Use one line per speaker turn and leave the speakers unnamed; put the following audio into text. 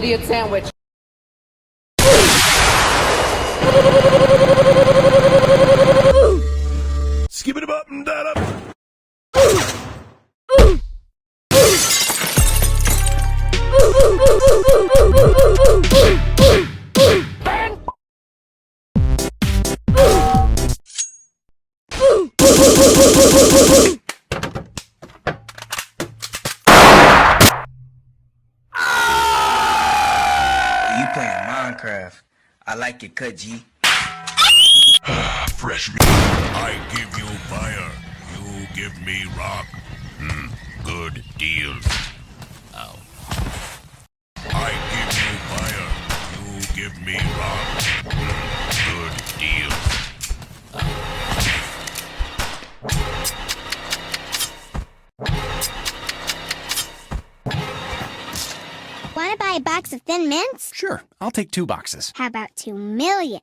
idiot sandwich.
Skip it up and that up.
You playing Minecraft? I like it, cut G.
Fresh meat. I give you fire. You give me rock. Good deal. Ow. I give you fire. You give me rock. Good deal.
Wanna buy a box of Thin Mints?
Sure, I'll take 2 boxes.
How about 2 million?